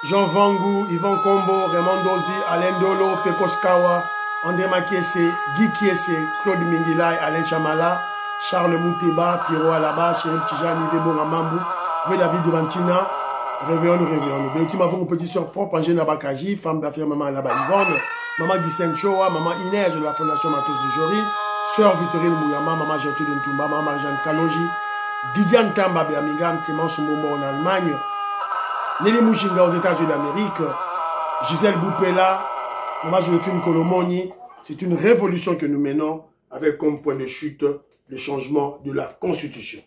Jean Vangou, Yvan Kombo, Raymond Dozi, Alain Dolo, Pekos Kawa, André Makiese, Guy Kiese, Claude Mingilay, Alain Chamala, Charles Mouteba, Pierrot Alaba, Chérif Tijani, Debo Ramambou, David de Bantina, Réveillons-nous. Béotima, vos petites soeurs propres, Angène Bakaji, femme d'affaires, maman Alaba Yvonne, maman Gissen Choa, maman Inès de la Fondation Matos de Jory, sœur Victorine Mouyama, maman Gertrude Ntumba, maman Marjane Kaloji, Didiane Tamba Birmingham, Clémence Momo en Allemagne, Nelly Mouchinga aux États-Unis d'Amérique, Gisèle Boupela, maman Joséphine Kolomoni. C'est une révolution que nous menons avec comme point de chute le changement de la Constitution.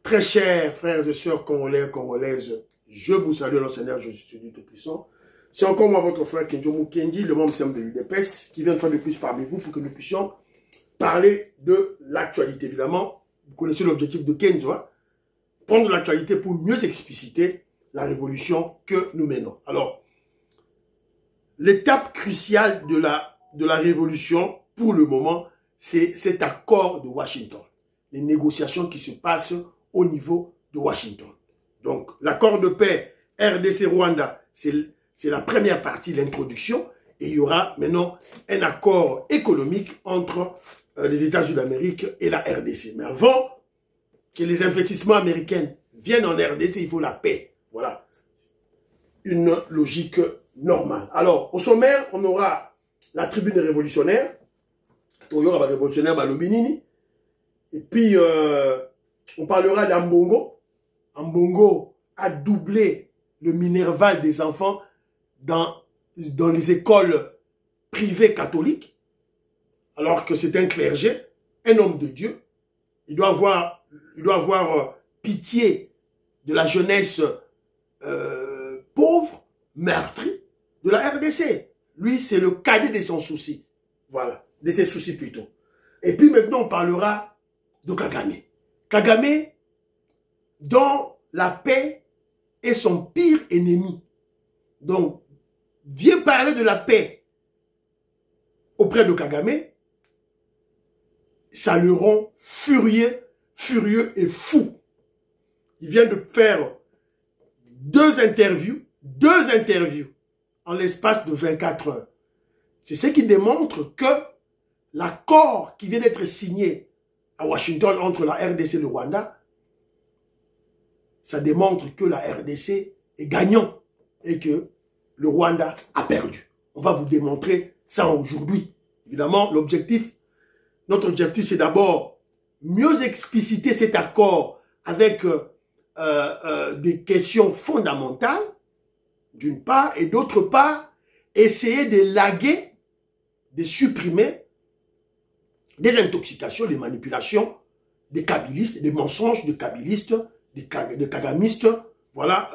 Très chers frères et sœurs congolais, congolaises, je vous salue dans le Seigneur Jésus du Tout-Puissant. C'est encore moi, votre frère Kenjomu Kendi, le membre simple de l'UDPS, qui vient de faire de plus parmi vous pour que nous puissions parler de l'actualité. Évidemment, vous connaissez l'objectif de Kenzo, hein? Prendre l'actualité pour mieux expliciter la révolution que nous menons. Alors, l'étape cruciale de la révolution, pour le moment, c'est cet accord de Washington. Les négociations qui se passent au niveau de Washington. Donc, l'accord de paix RDC-Rwanda, c'est la première partie, l'introduction. Et il y aura maintenant un accord économique entre les États-Unis d'Amérique et la RDC. Mais avant que les investissements américains viennent en RDC, il faut la paix. Voilà. Une logique normale. Alors, au sommaire, on aura la tribune révolutionnaire. Toyo va révolutionnaire Balobinini. Et puis, on parlera d'Ambongo. Ambongo a doublé le minerval des enfants dans les écoles privées catholiques, alors que c'est un clergé, un homme de Dieu. Il doit avoir pitié de la jeunesse pauvre, meurtrie, de la RDC. Lui, c'est le cadet de son souci. Voilà, de ses soucis plutôt. Et puis maintenant, on parlera de Kagame. Kagame, dont la paix est son pire ennemi. Donc, viens parler de la paix auprès de Kagame, ça le rend furieux et fou. Il vient de faire deux interviews en l'espace de 24 heures. C'est ce qui démontre que l'accord qui vient d'être signé à Washington entre la RDC et le Rwanda, ça démontre que la RDC est gagnant et que le Rwanda a perdu. On va vous démontrer ça aujourd'hui. Évidemment, notre objectif, c'est d'abord mieux expliciter cet accord avec des questions fondamentales, d'une part, et d'autre part, essayer de laguer, de supprimer des intoxications, des manipulations, des kabylistes, des mensonges de kabylistes, des kagamistes, voilà,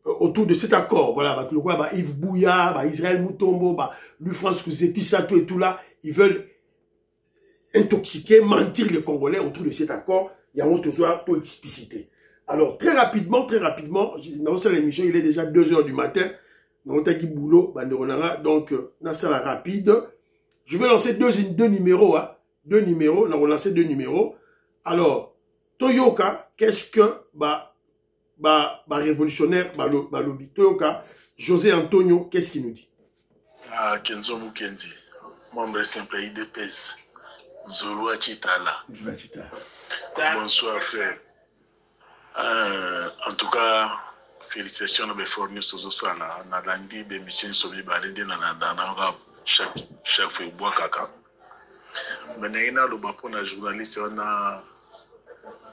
autour de cet accord. Voilà, le roi Yves Bouya, Israël Moutombo, lui France Kuzepisato et tout là, ils veulent intoxiquer, mentir les Congolais autour de cet accord. Il y a toujours tout explicité. Alors, très rapidement, dans cette émission, il est déjà 2 h du matin. Donc, dans ça rapide. Je vais lancer deux numéros, hein. Deux numéros, on va lancer 2 numéros. Alors, Toyoka, qu'est-ce que, révolutionnaire, lobby. Toyoka, José Antonio, qu'est-ce qu'il nous dit? Ah, Kenzo Mukendi, membre simple IDPS, Zolua Chitala. Bonsoir, frère. En tout cas, félicitations à mes fournisseurs Sozosala. Nadandi, Bémission, Sobi, Balindi, Nanadana, chaque fois, bois caca. Maintenant, le bapon à journaliste, on a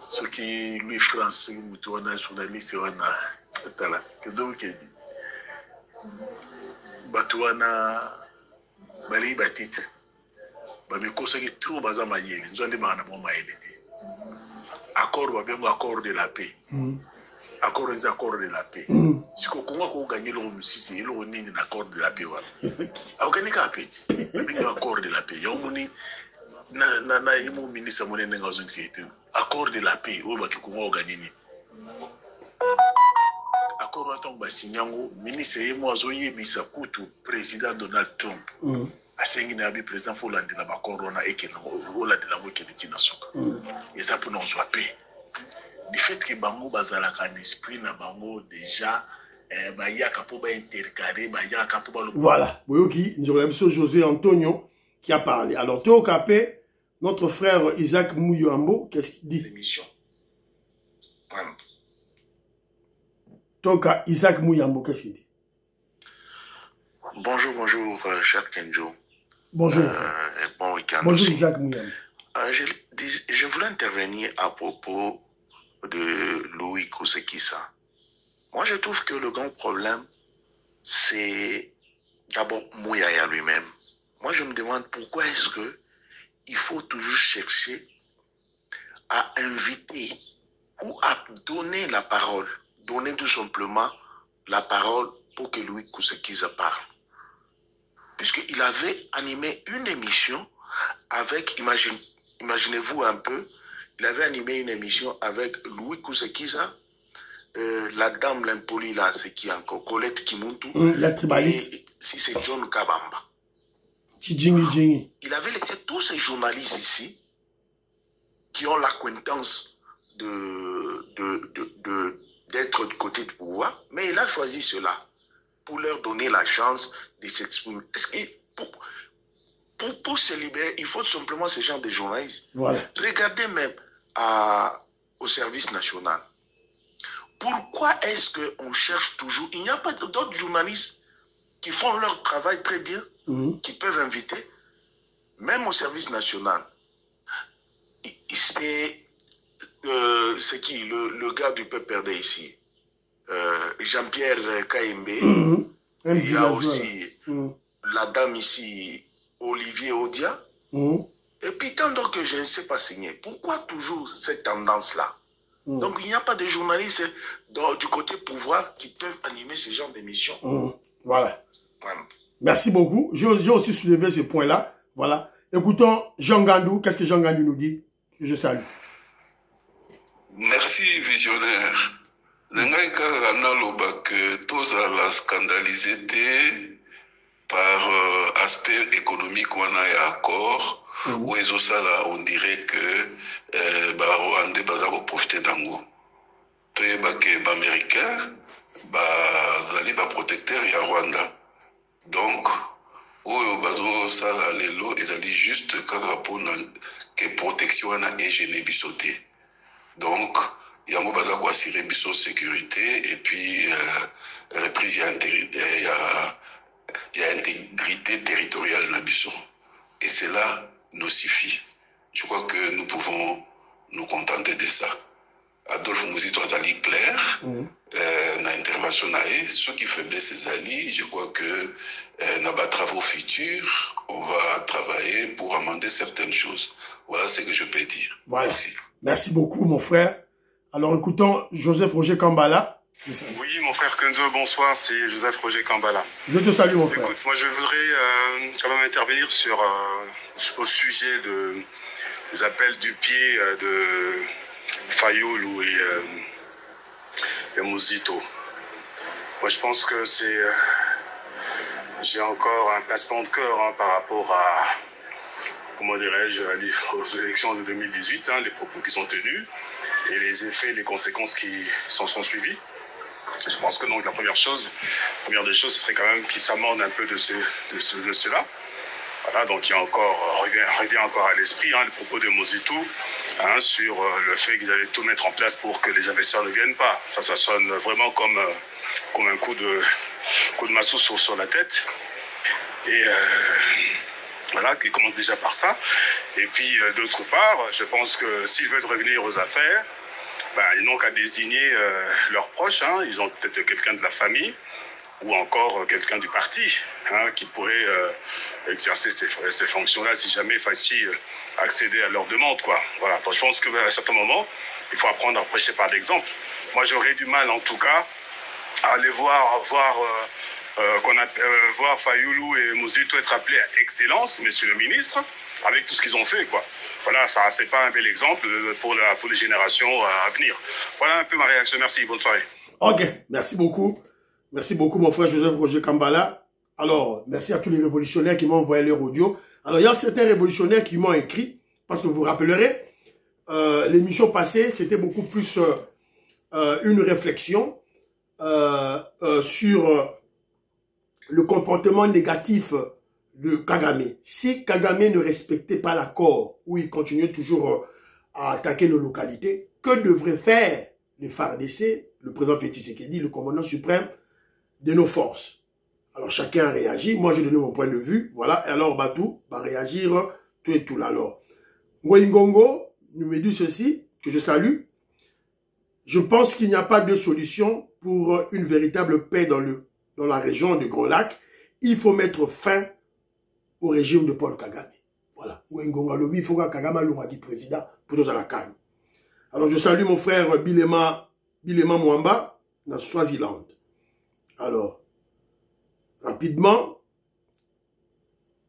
ce qui lui France, on a journaliste, on a. Tala, qu'est-ce que vous dites? Batouana, Bali Batit, Babikosa qui trouve à Zamayel, nous allons demander mon maïlé. Accord, accord de la paix. Accord des accords de la paix. Si on a gagné le Russie, il y a un accord de la paix. On a gagné un accord de la paix. Il y a un ministre qui a gagné accord de la paix. On a gagné. Accord de la paix. Ministre Moazoye Kutu, président Donald Trump. A sengi na bi président Folland de la corona et que la de la moitié de Tinasuka. Et ça pour nous soit paix. Du fait que bango bazala kan esprit na bango déjà Voilà. José Antonio qui a parlé. Alors, Théo Capé, notre frère Isaac Mouyambo, qu'est-ce qu'il dit? Toka Isaac Mouyambo, qu'est-ce qu'il dit? Bonjour, bonjour, cher Kenjo. Bonjour. Bon week-end. Bonjour Isaac Mouyambo. Je voulais intervenir à propos de Louis Kousekissa. Moi, je trouve que le grand problème, c'est d'abord Mouyaya lui-même. Moi, je me demande pourquoi est-ce que il faut toujours chercher à inviter ou à donner la parole, donner tout simplement la parole pour que Louis Kousekissa parle. Puisqu'il avait animé une émission avec, imaginez-vous un peu, il avait animé une émission avec Louis Kousekissa, la dame l'impolie là, c'est qui encore, Colette Kimuntu, la tribaliste. Si c'est John Kabamba. Il avait laissé tous ces journalistes ici qui ont l'acquaintance d'être du côté du pouvoir, mais il a choisi cela pour leur donner la chance de s'exprimer. Est-ce que pour se libérer, il faut simplement ce genre de journalistes. Voilà. Regardez même au service national. Pourquoi est-ce qu'on cherche toujours? Il n'y a pas d'autres journalistes qui font leur travail très bien, qui peuvent inviter, même au service national. C'est qui le gars du PPRD ici, Jean-Pierre Kaembe. Il y a aussi la dame ici, Olivier Odia. Et puis tant d'autres que je ne sais pas signer. Pourquoi toujours cette tendance-là? Donc il n'y a pas de journalistes du côté pouvoir qui peuvent animer ce genre d'émission. Voilà. Merci beaucoup. J'ai aussi soulevé ce point-là. Voilà. Écoutons Jean Gandou. Qu'est-ce que Jean Gandou nous dit? Je salue. Merci, visionnaire. Nengai Karana Lobak, tous à la scandalisé par aspect économique ou un accord, où on dirait que Rwanda va profiter d'ango. Tu es américain, Zali va protecteur à Rwanda. Donc, où sala lelo, ils allaient juste que protection et gêner bisoté. Donc, il y a un assurer biso sécurité et puis reprise il y a intégrité territoriale dans biso. Et cela nous suffit. Je crois que nous pouvons nous contenter de ça. Adolphe Mouzito Azali clair, dans l'intervention, ce qui faiblait ces alliés, je crois que dans les travaux futurs, on va travailler pour amender certaines choses. Voilà ce que je peux dire. Voilà. Merci. Merci beaucoup, mon frère. Alors, écoutons Joseph Roger Kambala. Oui, mon frère Kenzo, bonsoir, c'est Joseph Roger Kambala. Je te salue, mon frère. Écoute, moi, je voudrais quand même intervenir au sujet des appels du pied de Fayoulou et Mouzito. Moi, je pense que j'ai encore un pincement de cœur par rapport à, comment dirais-je, aux élections de 2018, les propos qui sont tenus et les effets, les conséquences qui s'en sont suivies. Je pense que donc la première des choses, ce serait quand même qu'ils s'amendent un peu de cela. Voilà, donc il y a encore, revient encore à l'esprit le propos de Mouzito sur le fait qu'ils allaient tout mettre en place pour que les investisseurs ne viennent pas. Ça sonne vraiment comme un coup de massue sur la tête. Et voilà, qui commence déjà par ça. Et puis d'autre part, je pense que s'ils veulent revenir aux affaires, ils n'ont qu'à désigner leurs proches. Ils ont peut-être quelqu'un de la famille ou encore quelqu'un du parti qui pourrait exercer ces fonctions-là si jamais Fachi accédait à leur demande, quoi. Voilà. Donc, je pense qu'à un certain moment, il faut apprendre à prêcher par l'exemple. Moi, j'aurais du mal, en tout cas, à aller voir Fayoulou et Mouzito être appelés à excellence, monsieur le ministre, avec tout ce qu'ils ont fait, quoi. Voilà, ça, c'est pas un bel exemple pour les générations à venir. Voilà un peu ma réaction. Merci, bonne soirée. Ok, merci beaucoup. Merci beaucoup, mon frère Joseph Roger Kambala. Alors, merci à tous les révolutionnaires qui m'ont envoyé leur audio. Alors, il y a certains révolutionnaires qui m'ont écrit, parce que vous vous rappellerez, l'émission passée, c'était beaucoup plus une réflexion sur le comportement négatif de Kagame. Si Kagame ne respectait pas l'accord, où il continuait toujours à attaquer nos localités, que devrait faire le FARDC, le président Félix Tshisekedi, le commandant suprême de nos forces? Alors chacun a réagi, moi j'ai donné mon point de vue, voilà, et alors Batou va réagir tout et tout là. Alors, Ngoïngongo nous me dit ceci, que je salue. Je pense qu'il n'y a pas de solution pour une véritable paix dans la région de Gros Lac. Il faut mettre fin au régime de Paul Kagame. Voilà. Ngoïngongo lobby, il faut que Kagame soit président pour nous à la calme. Alors je salue mon frère Bilema Mwamba dans Swaziland. Alors, rapidement,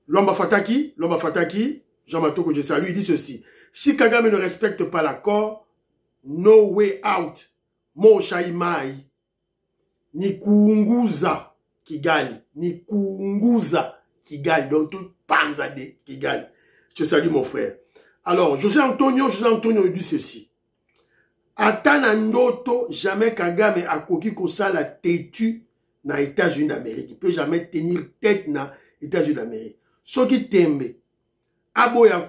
Lomba Fataki, Jean Mato que je salue, il dit ceci. Si Kagame ne respecte pas l'accord, no way out, Mo Shaimai, ni kuunguza Kigali, donc tout panzade Kigali. Je salue mon frère. Alors, José Antonio dit ceci. Atana ndoto, jamais Kagame a koki kosala têtu na États-Unis d'Amérique. Il peut jamais tenir tête na États-Unis d'Amérique. Soki tembe, aboya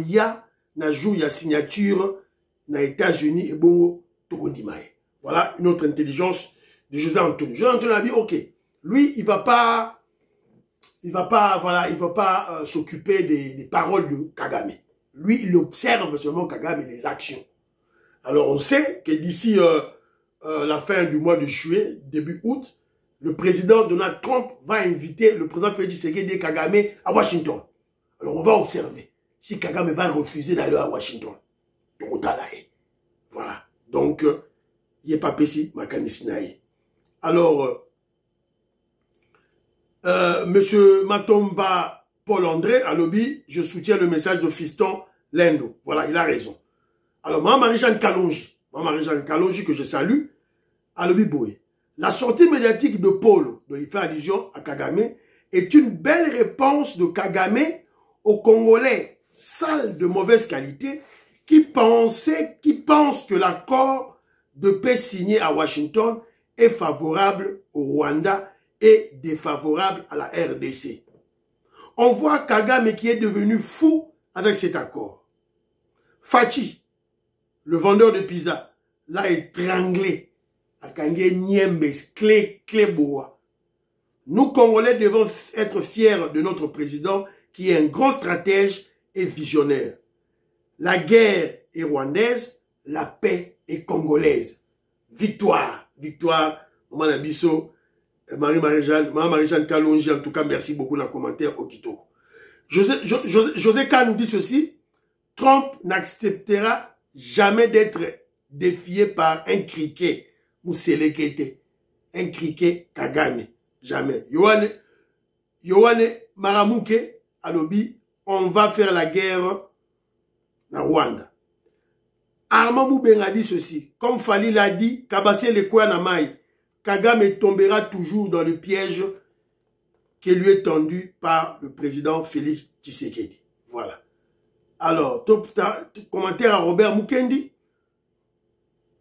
ya na jour ya signature na États-Unis et bongo tokondimae. Voilà une autre intelligence de José Antonio. José Antonio a dit, ok, lui, il va pas s'occuper des paroles de Kagame. Lui, il observe seulement Kagame et les actions. Alors, on sait que d'ici la fin du mois de juillet, début août, le président Donald Trump va inviter le président Félix Tshisekedi Kagame à Washington. Alors, on va observer si Kagame va refuser d'aller à Washington. Voilà. Donc, il n'y a pas pessi, Makanisinaï. Alors, Monsieur Matomba Paul-André, à lobby, je soutiens le message de Fiston Lendo. Voilà, il a raison. Alors, Marie-Jeanne Kalonji, que je salue, à lobby Boé. La sortie médiatique de Paul, dont il fait allusion à Kagame, est une belle réponse de Kagame aux Congolais sales de mauvaise qualité qui pensent que l'accord de paix signé à Washington est favorable au Rwanda et défavorable à la RDC. On voit Kagame qui est devenu fou avec cet accord. Fachi, le vendeur de pizza, l'a étranglé. Nous, Congolais, devons être fiers de notre président qui est un grand stratège et visionnaire. La guerre est rwandaise, la paix est congolaise. Victoire, victoire, Maman Abisso, Marie-Jeanne Kalonji, en tout cas, merci beaucoup dans le commentaire au Kitoko. José K nous dit ceci, Trump n'acceptera jamais d'être défié par un criquet, Mousselekete, un criquet Kagame, jamais. Yohane Maramouke, à lobby, on va faire la guerre dans Rwanda. Armand Moubenga dit ceci, comme Fali l'a dit, Kabassé le Kouanamaï, Kagame tombera toujours dans le piège qui lui est tendu par le président Félix Tshisekedi. Voilà. Alors, commentaire à Robert Mukendi.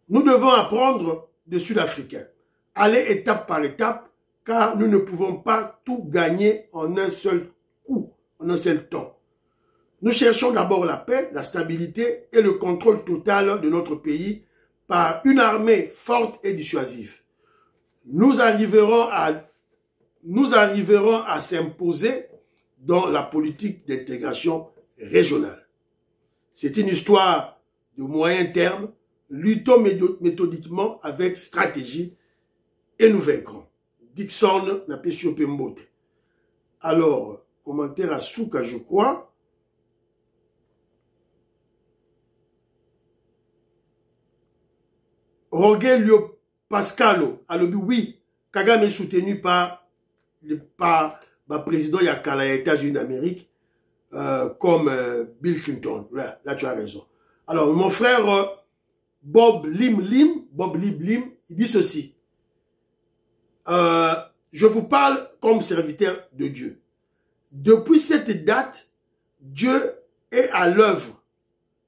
Nous devons apprendre des Sud-Africains. Aller étape par étape, car nous ne pouvons pas tout gagner en un seul coup, en un seul temps. Nous cherchons d'abord la paix, la stabilité et le contrôle total de notre pays par une armée forte et dissuasive. Nous arriverons à s'imposer dans la politique d'intégration régionale. C'est une histoire de moyen terme, luttons méthodiquement avec stratégie et nous vaincrons. Dixon n'a pas chopé Mbote. Alors, commentaire à Souka, je crois. Rogelio Pascalo, a dit oui, Kagame est soutenu par le président Yakala des États-Unis d'Amérique, comme Bill Clinton. Là, tu as raison. Alors, mon frère Bob Lim, il dit ceci. Je vous parle comme serviteur de Dieu. Depuis cette date, Dieu est à l'œuvre.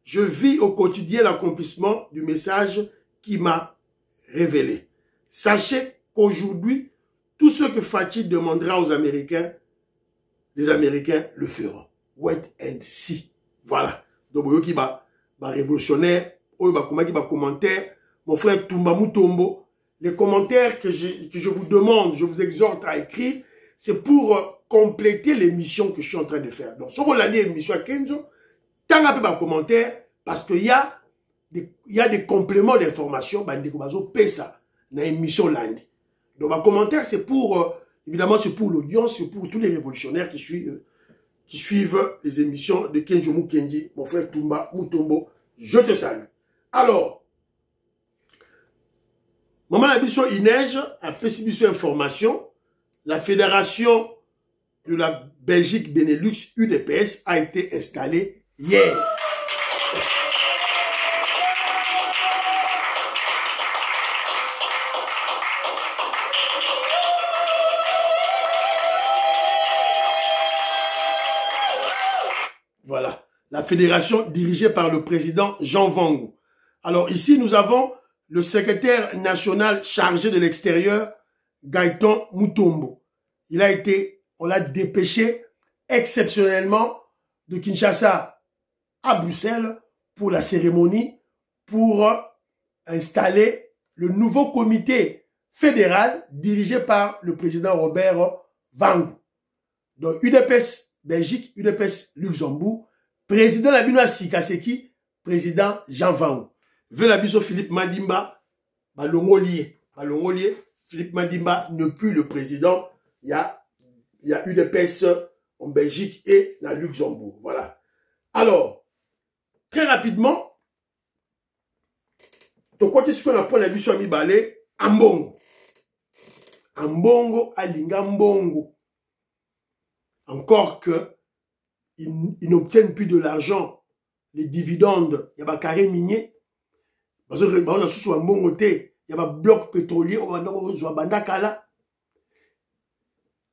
Je vis au quotidien l'accomplissement du message qui m'a révélé. Sachez qu'aujourd'hui, tout ce que Fathi demandera aux Américains, les Américains le feront. Wait and see. Voilà. Donc, vous voyez révolutionnaire, commentaire, mon frère Toumba Mutombo, les commentaires que je vous demande, je vous exhorte à écrire, c'est pour compléter l'émission que je suis en train de faire. Donc, si vous regardez l'émission à Kenzo, tant un peu de commentaires, parce qu'il y a des compléments d'information, dans l'émission lundi. Donc, ma commentaire, c'est pour, évidemment, c'est pour l'audience, c'est pour tous les révolutionnaires qui suivent les émissions de Kenzo Mukendi, mon frère Toumba Mutombo. Je te salue. Alors, Maman Abisso Inej a précipité information. La fédération de la Belgique Benelux UDPS a été installée hier. Voilà. La fédération dirigée par le président Jean Vangu. Alors ici, nous avons le secrétaire national chargé de l'extérieur, Gaëtan Mutombo. On l'a dépêché exceptionnellement de Kinshasa à Bruxelles pour la cérémonie, pour installer le nouveau comité fédéral dirigé par le président Robert Vangu. Donc UDPS Belgique, UDPS Luxembourg, président Labino Sikaseki, président Jean Vangu. Ve la biso Philippe Madimba, Balongolier. Philippe Madimba n'est plus le président. Il y a UDPS en Belgique et la Luxembourg. Voilà. Alors, très rapidement, ton côté ce qu'on appelle la biso ami balé, Ambongo. Ambongo, Alinga Mbongo. Encore que ils n'obtiennent plus de l'argent, les dividendes, il y a carré minier. Parce que il y a un bloc pétrolier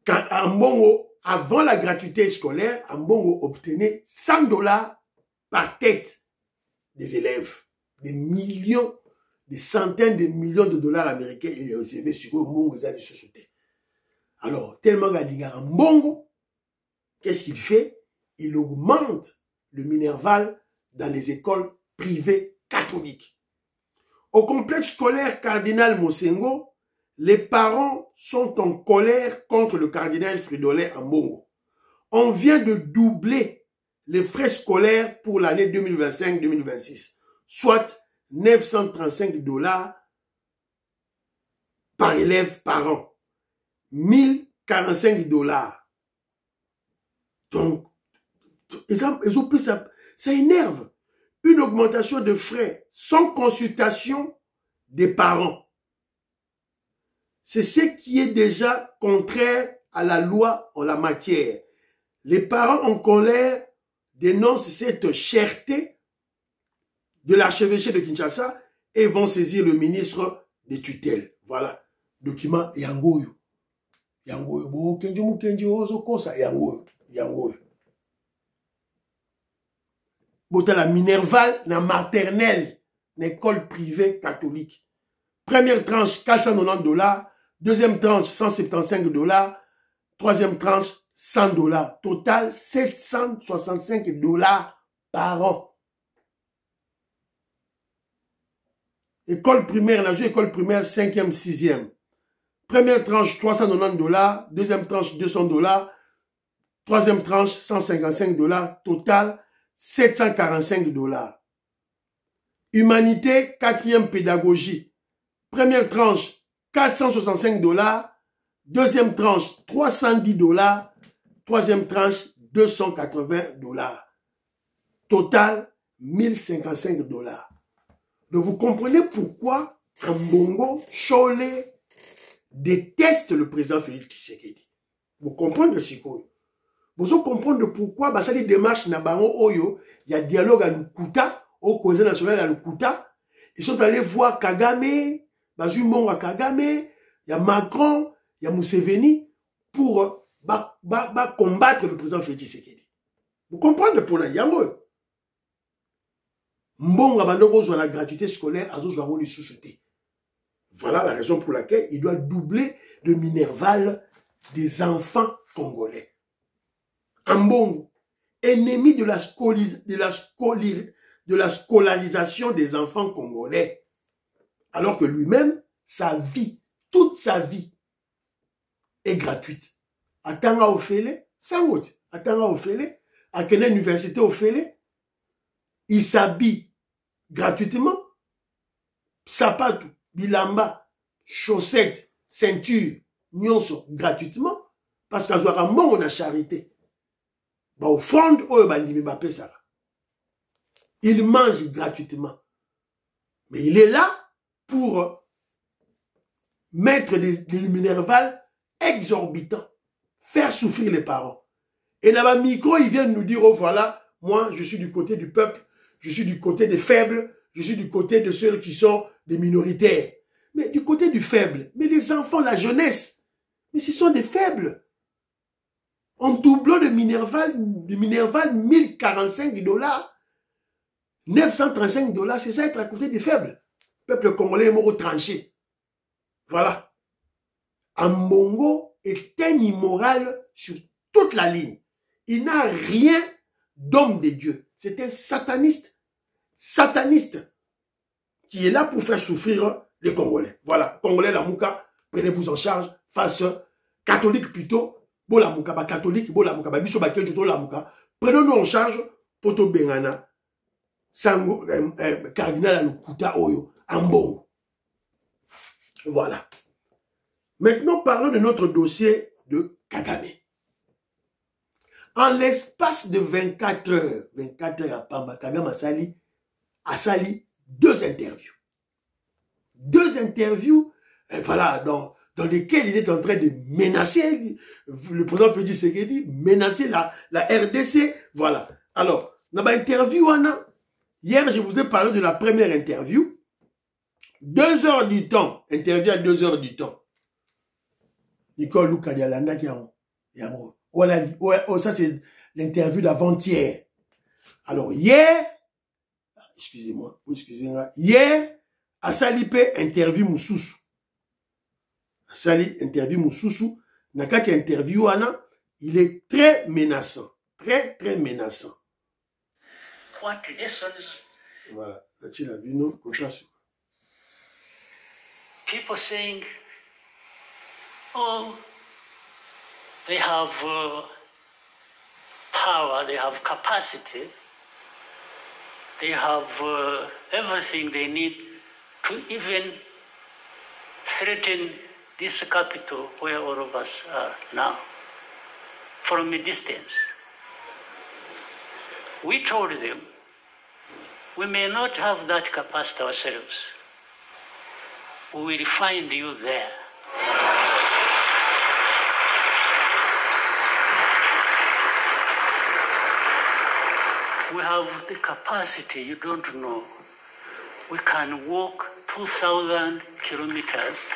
quand Ambongo, avant la gratuité scolaire, Ambongo obtenait $100 par tête des élèves. Des millions, des centaines de millions de dollars américains, il est recevé sur Ambongo et les sociétés. Alors, tellement Ambongo, qu'est-ce qu'il fait? Il augmente le minerval dans les écoles privées catholiques. Au complexe scolaire Cardinal Mosengo, les parents sont en colère contre le cardinal Fridolin Ambongo. On vient de doubler les frais scolaires pour l'année 2025-2026, soit $935 par élève par an. $1045. Donc, ils ont pris ça énerve. Une augmentation de frais sans consultation des parents. C'est ce qui est déjà contraire à la loi en la matière. Les parents en colère dénoncent cette cherté de l'archevêché de Kinshasa et vont saisir le ministre des tutelles. Voilà. Document Yangoyo. Yangoyo. Yangoyo. La Minerval, la maternelle, une école privée catholique. Première tranche, $490. Deuxième tranche, $175. Troisième tranche, $100. Total, $765 par an. École primaire, la école primaire, 5e, 6e. Première tranche, $390. Deuxième tranche, $200. Troisième tranche, $155. Total, $745. Humanité, 4e pédagogie. Première tranche, $465. Deuxième tranche, $310. Troisième tranche, $280. Total, $1055. Donc vous comprenez pourquoi Ambongo, Cholet déteste le président Félix Tshisekedi. Vous comprenez ce que vous comprenez pourquoi ça les démarches Nabango Oyo, il y a dialogue à Lukuta, au Conseil national à Lukuta. Ils sont allés voir Kagame, Bazumbonga Kagame, il y a Macron, il y a Museveni pour combattre le président Félix Tshisekedi. Vous comprenez pour la Yango? Mbonga bandoko zo la gratuité scolaire azo zo les sous-souté. Voilà la raison pour laquelle il doit doubler le minerval des enfants congolais. Ambongo, ennemi de la scolarisation des enfants congolais. Alors que lui-même, sa vie, toute sa vie, est gratuite. Atanga Ofele, Sangote, Atanga Ofele, à quelle université Ofele, il s'habille gratuitement, sapato, bilamba, chaussettes, ceinture, nyonso, gratuitement, parce qu'à Zouara, on a charité. Bah, au fond, il mange gratuitement. Mais il est là pour mettre des minervales exorbitants, faire souffrir les parents. Et dans le micro, ils viennent nous dire, oh voilà, moi, je suis du côté du peuple, je suis du côté des faibles, je suis du côté de ceux qui sont des minoritaires. Mais du côté du faible, mais les enfants, la jeunesse, mais ce sont des faibles. En doublant de minerval 1045 $, 935 $, c'est ça être à côté des faibles. Peuple congolais est mort tranché. Voilà. Ambongo est un immoral sur toute la ligne. Il n'a rien d'homme de Dieu. C'est un sataniste. Sataniste. Qui est là pour faire souffrir les Congolais. Voilà. Congolais, la mouka, prenez-vous en charge face catholique plutôt. Bo la mouka, ba catholique, bo la mouka, ba biso ba kejoto la mouka. Prenons-nous en charge, poto bengana, sango, cardinal Alukuta Oyo, Ambongo. Voilà. Maintenant, parlons de notre dossier de Kagame. En l'espace de 24 heures à Pamba, Kagame a sali 2 interviews. 2 interviews, voilà, dans lesquelles il est en train de menacer, le président Félix Tshisekedi, menacer la RDC, voilà. Alors, dans l'interview, hier, je vous ai parlé de la première interview, 2 heures du temps, interview à 2 heures du temps. Nicole Luka Dialanda qui ça c'est l'interview d'avant-hier. Alors hier, excusez-moi, hier, Asalipe interview Moussousou. Asali interview Moussousou. Nakati interview Anna, il est très menaçant. Très, très menaçant. What lessons? Voilà. People saying, oh, they have power, they have capacity, they have everything they need to even threaten this capital where all of us are now from a distance. We told them we may not have that capacity ourselves. We will find you there. We have the capacity, you don't know. We can walk 2,000 kilometers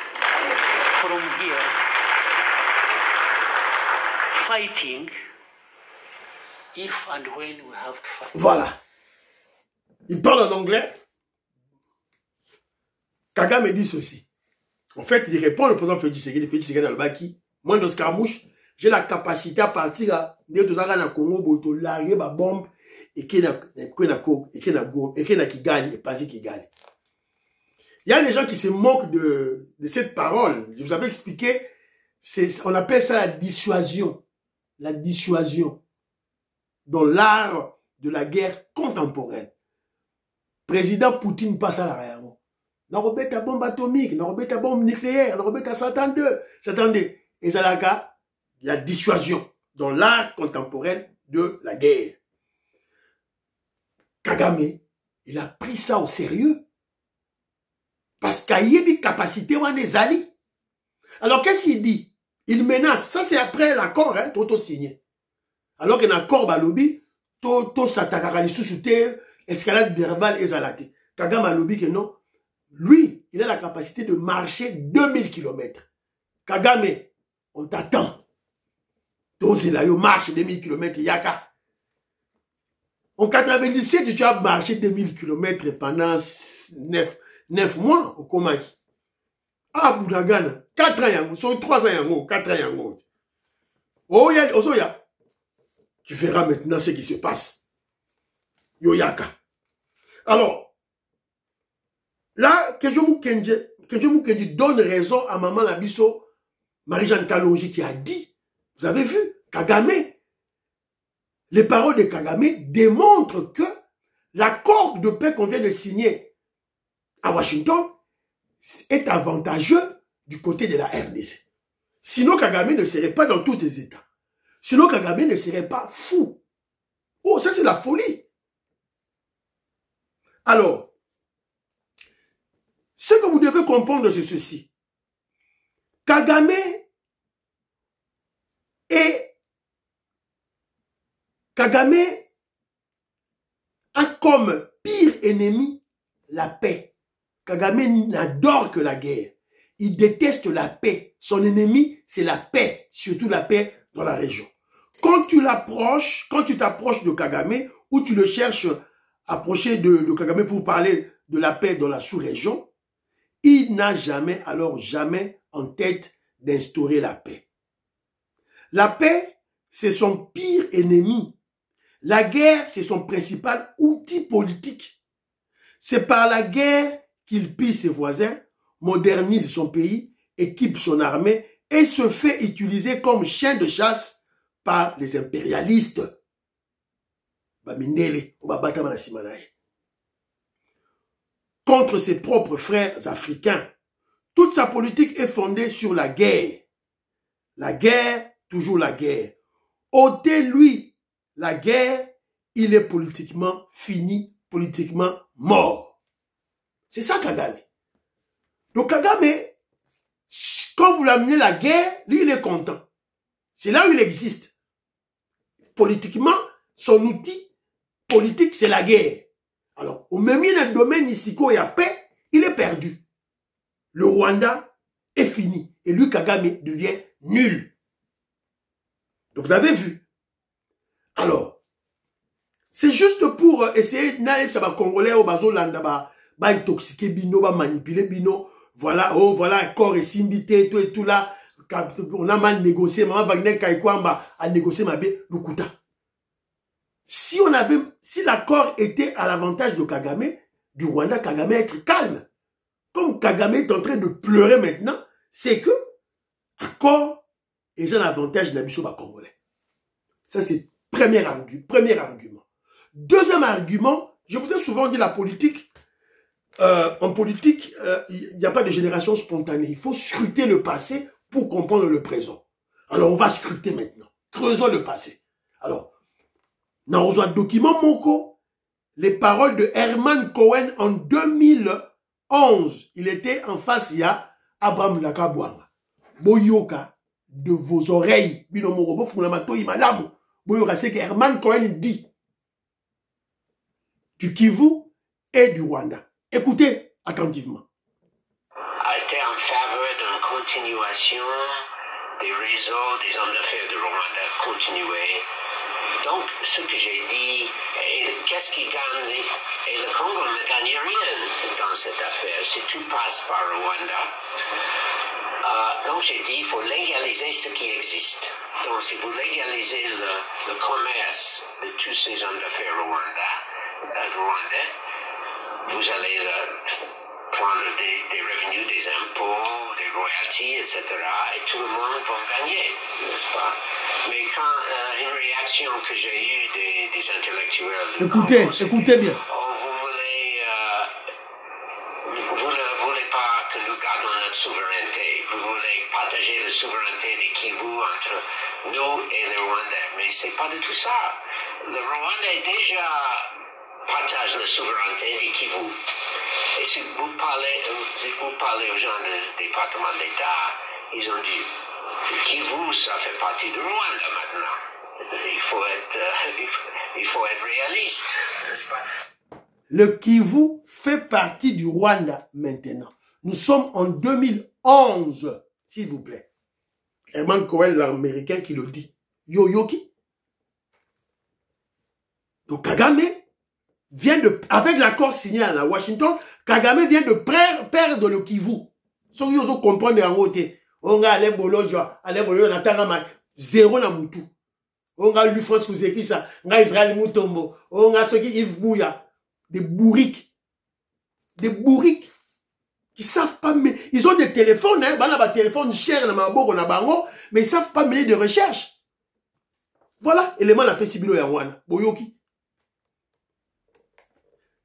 from here, fighting if and when we have to fight. Voilà. Il parle en anglais. Kagame dit ceci. En fait, il répond au président Félix Tshisekedi dans le baki. Moi, dans ce carmouche, j'ai la capacité à partir de tout ça dans Congo pour larguer ma bombe et qu'il y a Kigali et pas Kigali. Il y a des gens qui se moquent de cette parole. Je vous avais expliqué, on appelle ça la dissuasion. La dissuasion dans l'art de la guerre contemporaine. Président Poutine passe à la réaction. N'a pas ta bombe atomique, n'a pas ta bombe nucléaire, n'a pas ta 132. Attendez. Et ça la dissuasion dans l'art contemporain de la guerre. Kagame, il a pris ça au sérieux. Parce qu'il y a des capacités ou des alliés. Alors qu'est-ce qu'il dit? Il menace. Ça c'est après l'accord, hein, tout signé. Alors qu'un accord balobi, tout s'attaquera sous terre, escalade verbale et zalate. Kagame a lobby que non. Lui, il a la capacité de marcher 2000 km. Kagame, on t'attend. Donc là, il marche 2000 km, yaka. En 97, tu as marché 2000 km pendant 9 mois au Komaki. Ah, Boudagana, 4 ans yango, 3 ans yango, 4 ans yango. Oh, ya. Tu verras maintenant ce qui se passe. Yoyaka. Alors, là, Kejomu Kenji donne raison à Maman Labiso, Marie-Jeanne Kalonji qui a dit, vous avez vu, Kagame, les paroles de Kagame démontrent que l'accord de paix qu'on vient de signer à Washington est avantageux du côté de la RDC. Sinon, Kagame ne serait pas dans tous les États. Sinon, Kagame ne serait pas fou. Oh, ça c'est la folie. Alors, ce que vous devez comprendre, c'est ceci. Kagame a comme pire ennemi la paix. Kagame n'adore que la guerre. Il déteste la paix. Son ennemi, c'est la paix, surtout la paix dans la région. Quand tu t'approches de Kagame, ou tu le cherches approcher de Kagame pour parler de la paix dans la sous-région, il n'a jamais, alors jamais en tête d'instaurer la paix. La paix, c'est son pire ennemi. La guerre, c'est son principal outil politique. C'est par la guerre qu'il pille ses voisins, modernise son pays, équipe son armée et se fait utiliser comme chien de chasse par les impérialistes. Contre ses propres frères africains. Toute sa politique est fondée sur la guerre. La guerre, toujours la guerre. Ôtez-lui la guerre, il est politiquement fini, politiquement mort. C'est ça Kagame. Donc Kagame, quand vous l'amenez la guerre, lui il est content. C'est là où il existe. Politiquement, son outil politique c'est la guerre. Alors, au même domaine ici où il y a paix, il est perdu. Le Rwanda est fini. Et lui, Kagame, devient nul. Donc, vous avez vu. Alors, c'est juste pour essayer, ça va congolais, au bazo landa, ba intoxiquer bino, ba manipuler bino. Voilà, oh, voilà, corps et simbité, tout et tout là. On a mal négocié. Maman Wagner Kaikwamba a négocié ma bé, Lukuta. Si l'accord était à l'avantage de Kagame, du Rwanda, Kagame être calme. Comme Kagame est en train de pleurer maintenant, c'est que l'accord est un avantage de l'Abisoba congolais. Ça, c'est premier argument. Deuxième argument, je vous ai souvent dit la politique. En politique, il n'y a pas de génération spontanée. Il faut scruter le passé pour comprendre le présent. Alors, on va scruter maintenant. Creusons le passé. Alors, dans un document Moko, les paroles de Herman Cohen en 2011, il était en face, il y a Abraham Lakabouanga. Boyoka, de vos oreilles, Binomorobo Funamato Imalamu. Boyoka, c'est que Herman Cohen dit du Kivu et du Rwanda. Écoutez attentivement. A été en faveur d'une continuation des réseaux des hommes d'affaires de Rwanda, continuer. Donc, ce que j'ai dit, qu'est-ce qui gagne? Et le Congo ne gagne rien dans cette affaire si tu passes par Rwanda. Donc, j'ai dit, il faut légaliser ce qui existe. Donc, si vous légalisez le commerce de tous ces hommes d'affaires rwandais, vous allez prendre des revenus, des impôts, des royalties, etc. Et tout le monde va gagner, n'est-ce pas? Mais quand une réaction que j'ai eue des intellectuels... Écoutez bien. Vous ne voulez pas que nous gardons notre souveraineté. Vous voulez partager la souveraineté des Kivu entre nous et les Rwandais. Mais ce n'est pas du tout ça. Le Rwandais déjà partage la souveraineté des Kivu. Et si vous parlez aux gens du département d'État, ils ont dit, le Kivu, ça fait partie du Rwanda maintenant. Il faut être réaliste, n'est-ce pas? Le Kivu fait partie du Rwanda maintenant. Nous sommes en 2011, s'il vous plaît. Herman Cohen, l'Américain, qui le dit. Yoyoki. Donc Kagame vient de, avec l'accord signé à Washington, Kagame vient de perdre le Kivu. So yo comprendre en côté. On a les bolojo, na tanga zéro na mutu. On a lu France Kouzeki ça, on a Israël Moutombo, on a ceux qui Yves Bouya, des bourriques qui savent pas, mais ils ont des téléphones, hein, bah téléphone cher na maboko na bango, mais ils savent pas mener de recherche. Voilà, élément la pesibilo ya wana, boyoki.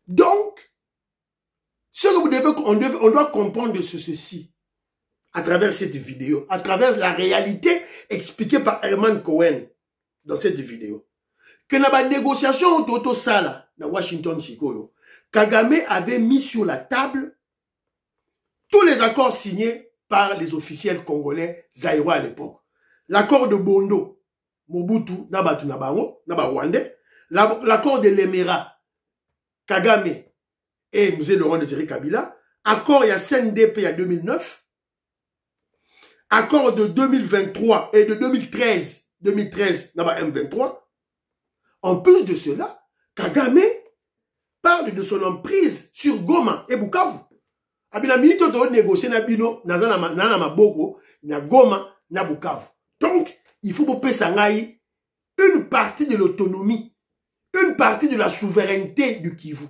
Donc, ce que vous devez, on doit comprendre de ceci à travers cette vidéo, à travers la réalité expliquée par Herman Cohen dans cette vidéo. Que dans la négociation autour sala dans Washington Sikoyo, Kagame avait mis sur la table tous les accords signés par les officiels congolais zaïrois à l'époque. L'accord de Bondo, Mobutu, Nabatu Nabango, Nabarwande, l'accord de l'Émirat, Kagame et Mzee Laurent Désiré Kabila, accord il y a CNDP il y a 2009, accord de 2023 et de 2013, Naba M23. En plus de cela, Kagame parle de son emprise sur Goma et Bukavu. Abina minute de négocier na bino na maboko na Goma na Bukavu. Donc, il faut que sangai une partie de l'autonomie, une partie de la souveraineté du Kivu.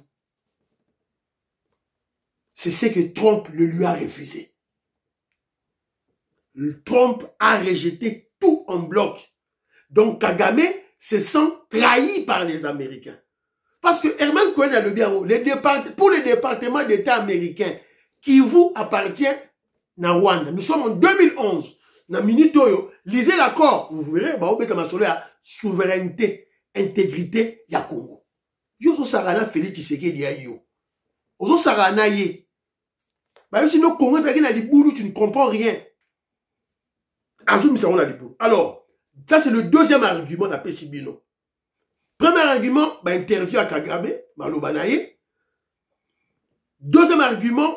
C'est ce que Trump le lui a refusé. Trump a rejeté tout en bloc. Donc Kagame se sent trahi par les Américains. Parce que Herman Cohen a le bien, pour les départements d'État américains, Kivu appartient à Rwanda. Nous sommes en 2011. Na minute oyo, lisez l'accord. Vous verrez, la souveraineté, intégrité, ya Congo. Yo so sarana Félix Tshisekedi ya yo. Ozo sarana ye. Bah si nos Congolais qui na libulu, tu ne comprends rien. Alors, ça c'est le deuxième argument de Pesibino. Premier argument, bah, interview à Kagame, Malobanaye. Deuxième argument,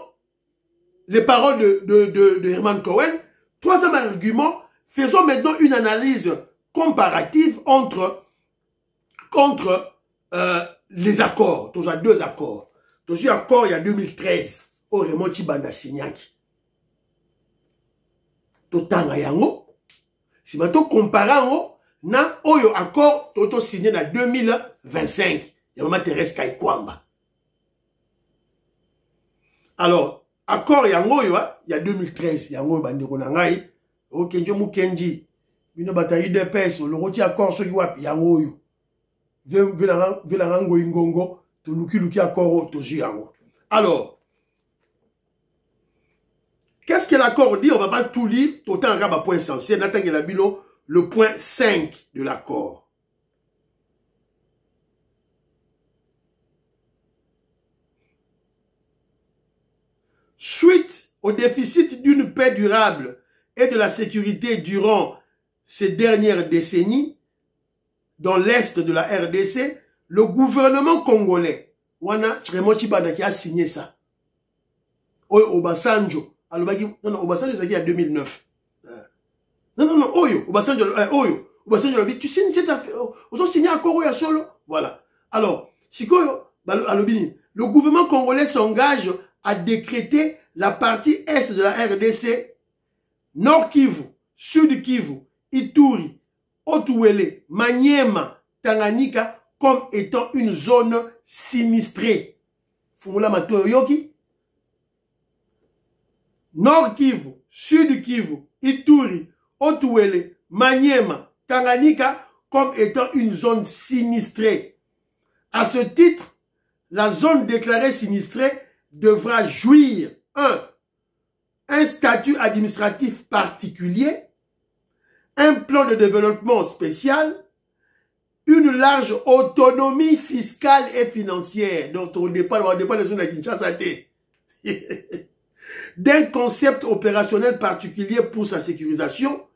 les paroles de Herman Cohen. Troisième argument, faisons maintenant une analyse comparative entre les accords. Tous à deux accords. Tous accords il y a 2013. Au remonti banda signaki. Totanga yango. Si maintenant comparant na oyo accord toto signé na 2025. Il y a maman Thérèse Kaikwamba. Alors, accord yango yo, il y a 2013. Yango bandeko na ngai. O kenjo mukenji. Bino bataille de pes. Le roti accord so wapi yango yo. Vilangango ingongo. To luki accord to yango. Alors, qu'est-ce que l'accord dit? On va pas tout lire. Autant un rabat point essentiel. N'attendez la bilo. Le point 5 de l'accord. Suite au déficit d'une paix durable et de la sécurité durant ces dernières décennies, dans l'est de la RDC, le gouvernement congolais, Wana Chremochi Banda qui a signé ça. Obasanjo. Non, Obasanjo, c'est il y a 2009. Non, Obasanjo, tu signes cette affaire, on a signé un accord à solo. Voilà. Alors, le gouvernement congolais s'engage à décréter la partie est de la RDC, Nord Kivu, Sud Kivu, Ituri, Otuwele, Maniema, Tanganyika, comme étant une zone sinistrée. Fumula Mato Yoki. Nord Kivu, Sud Kivu, Ituri, Otuwele, Maniema, Tanganyika, comme étant une zone sinistrée. À ce titre, la zone déclarée sinistrée devra jouir un statut administratif particulier, un plan de développement spécial, une large autonomie fiscale et financière. Donc, on dépend de zones à Kinshasa, d'un concept opérationnel particulier pour sa sécurisation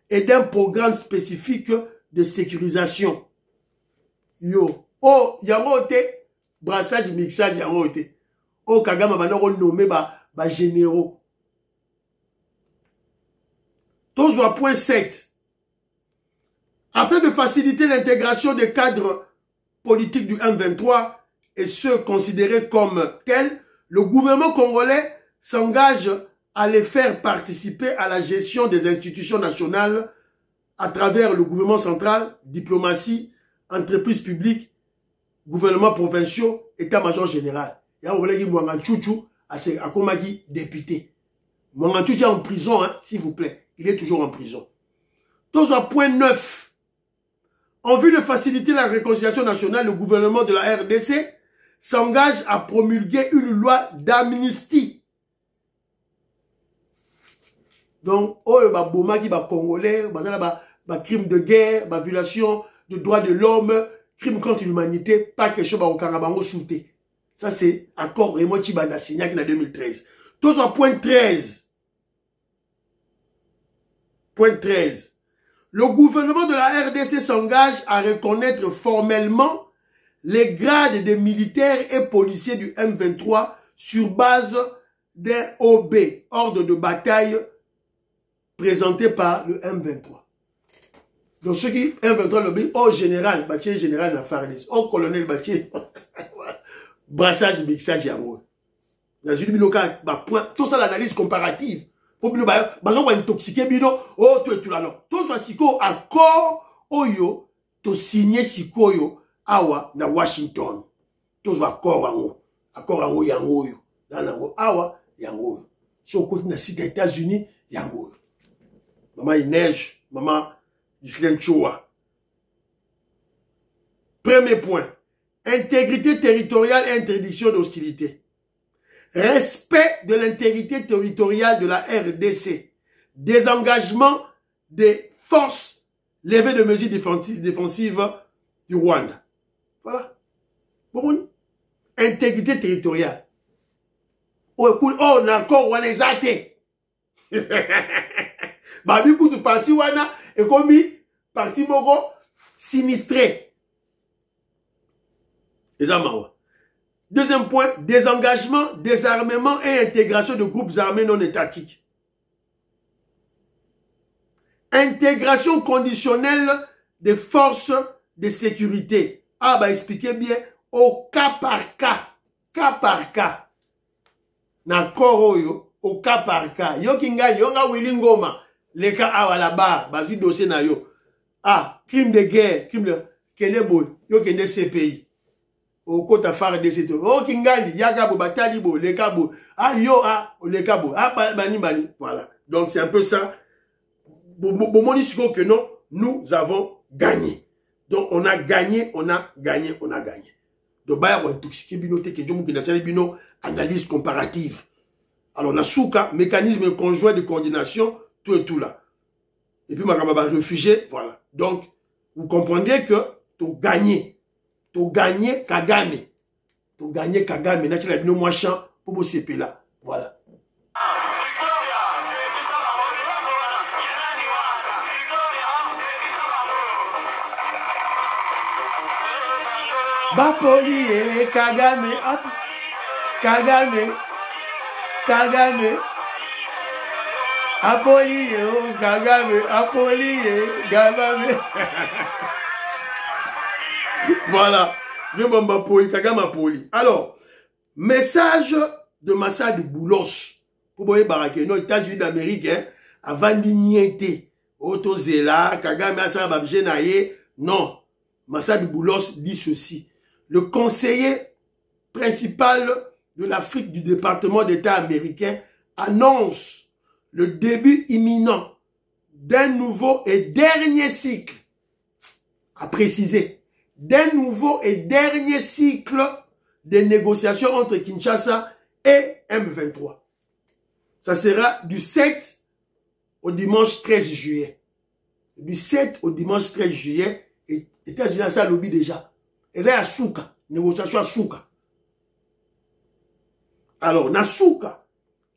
et d'un programme spécifique de sécurisation. Yo, yarote, brassage, mixage, yarote. Kagame va nous nommer généraux. Tous à point 7. Afin de faciliter l'intégration des cadres politiques du M23 et ceux considérés comme tels, le gouvernement congolais s'engage à les faire participer à la gestion des institutions nationales à travers le gouvernement central, diplomatie, entreprises publiques, gouvernements provinciaux, état-major général. Il y a un Mwanganchouchou à Komagi, député. Mwanganchouchou est en prison, hein, s'il vous plaît. Il est toujours en prison. Tous à point 9. En vue de faciliter la réconciliation nationale, le gouvernement de la RDC s'engage à promulguer une loi d'amnistie. Donc, bomaki ba congolais, crime de guerre, violation de droits de l'homme, crime contre l'humanité, pas quelque chose au Karabango shooté. Ça c'est accord Raymond Chibanda signé en 2013. Tous à point 13. Point 13. Le gouvernement de la RDC s'engage à reconnaître formellement les grades des militaires et policiers du M23 sur base d'un OB, ordre de bataille présenté par le M23. Donc ceux qui M23 l'obéit au général, bâtier général na Farnes, au colonel bâtier, brassage, mixage, yango. Dans une binoka, tout ça l'analyse comparative. Pour bino intoxiquer bino, oh tu es tout là non. Tout ça siko accord oyo, to signé siko yo awa na Washington. Tout ça accord yango yango yo. Nanango awa yango yo. So côté na site des États-Unis yango yo. Maman il neige, maman Ghislaine Choua. Premier point. Intégrité territoriale et interdiction d'hostilité. Respect de l'intégrité territoriale de la RDC. Désengagement des forces levées de mesures défensives du Rwanda. Voilà. Bon. Intégrité territoriale. Oh, on a encore Wanezate. Babi Koutou parti Wana et comme parti Mogo sinistré. Les Amawa. Deuxième point, désengagement, désarmement et intégration de groupes armés non étatiques. Intégration conditionnelle des forces de sécurité. Ah, bah expliquez bien, au cas par cas. Cas par cas. Na koroyo, au cas par cas. Yo kinga, yo nga wilingoma. Les cas à la barre, bah du dossier na yo. Ah, crime de guerre, crime de... Kende boy, yo kende CPI. Au côté phare de cette oh kingani yagabo batalibo les cabo ah yo ah les cabo ah bani voilà donc c'est un peu ça bon que non nous avons gagné donc on a gagné donc bah on toxique binoté que jomu kina sali bino analyse comparative alors na souka mécanisme conjoint de coordination tout et tout là et puis makaba réfugié voilà donc vous comprendrez que tu gagné Kagame. Tu gagner Kagame. N'a-t-il pas bien moi champ pour vous séper là. Voilà. Bapoli et Kagame. Hop. Kagame. Apoli et Kagame. Apoli et Kagame. Voilà. Alors, message de Massad Boulos. Pour vous voyez, nos États-Unis d'Amérique, avant d'ignoter, Otozela, Kagame, Asa Babjenaye, non. Massad Boulos dit ceci. Le conseiller principal de l'Afrique du département d'État américain annonce le début imminent d'un nouveau et dernier cycle. À préciser. D'un nouveau et dernier cycle de négociations entre Kinshasa et M23. Ça sera du 7 au dimanche 13 juillet. Du 7 au dimanche 13 juillet, et États-Unis ça lobby déjà. Et là, il y a Souka, négociation à Souka. Alors, na Souka,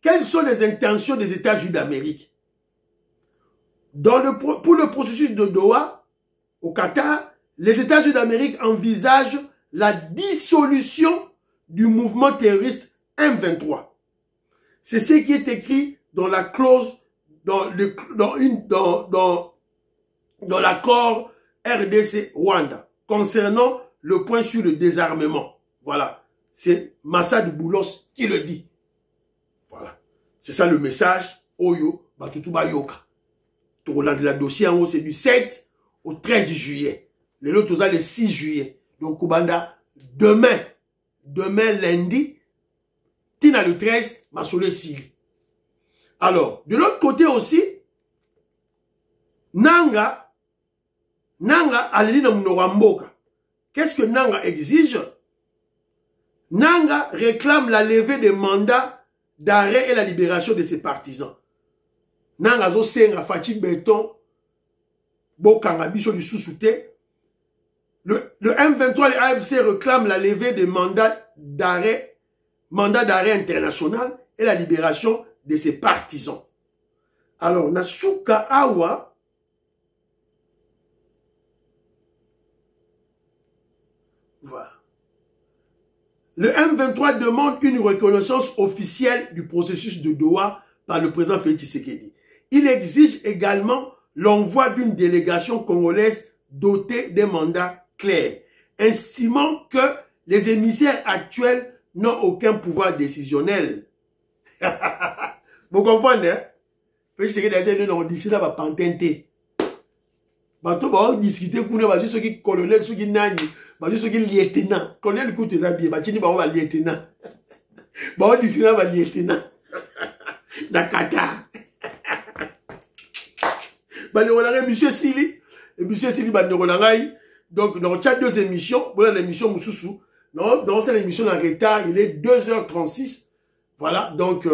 quelles sont les intentions des États-Unis d'Amérique? Pour le processus de Doha, au Qatar, les États-Unis d'Amérique envisagent la dissolution du mouvement terroriste M23. C'est ce qui est écrit dans la clause, dans l'accord RDC-Rwanda concernant le point sur le désarmement. Voilà. C'est Massad Boulos qui le dit. Voilà. C'est ça le message. Oyo, Batutu Bayoka. Tout le la dossier en haut, c'est du 7 au 13 juillet. Les autres, le 6 juillet. Donc, Koubanda, demain lundi, Tina le 13, Masole Sili. Alors, de l'autre côté aussi, Nanga, Alelina Mnoramboka. Qu'est-ce que Nanga exige? Nanga réclame la levée des mandats d'arrêt et la libération de ses partisans. Nanga zo senga Fatih Béton, Bokanga Biso du sous-souté. Le M23 et l'AFC réclament la levée des mandats d'arrêt international et la libération de ses partisans. Alors, Nasuka Awa, voilà. Le M23 demande une reconnaissance officielle du processus de Doha par le président Félix Tshisekedi. Il exige également l'envoi d'une délégation congolaise dotée des mandats clairs, estimant que les émissaires actuels n'ont aucun pouvoir décisionnel. Vous comprenez, hein? Félix Tshisekedi a dit que pantenté. Bato ba discuter kuna ba ceux qui colonel ceux qui nani ba ceux qui lieutenant colonel écoute ça bien ba tini ba lieutenant ba discuter ba lieutenant na kata ba le wala monsieur Sili et monsieur Sili ba ne ngai donc dans chat deux émissions voilà l'émission Moussousou non dans cette émission en retard il est 2h36 voilà donc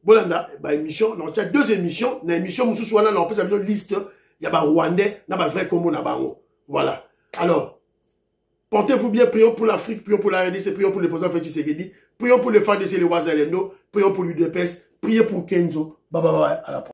voilà ba émission dans chat deux émissions na émission Moussousou voilà on peut ça une liste. Il y a des Rwandais, il y a des vrais Congo, voilà. Alors, portez-vous bien, prions pour l'Afrique, prions pour la RDC, prions pour le président Félix Tshisekedi, prions pour les FARDC et les Ouazalendo, prions pour l'UDPS, priez pour Kenzo. Bye bye bye, à la prochaine.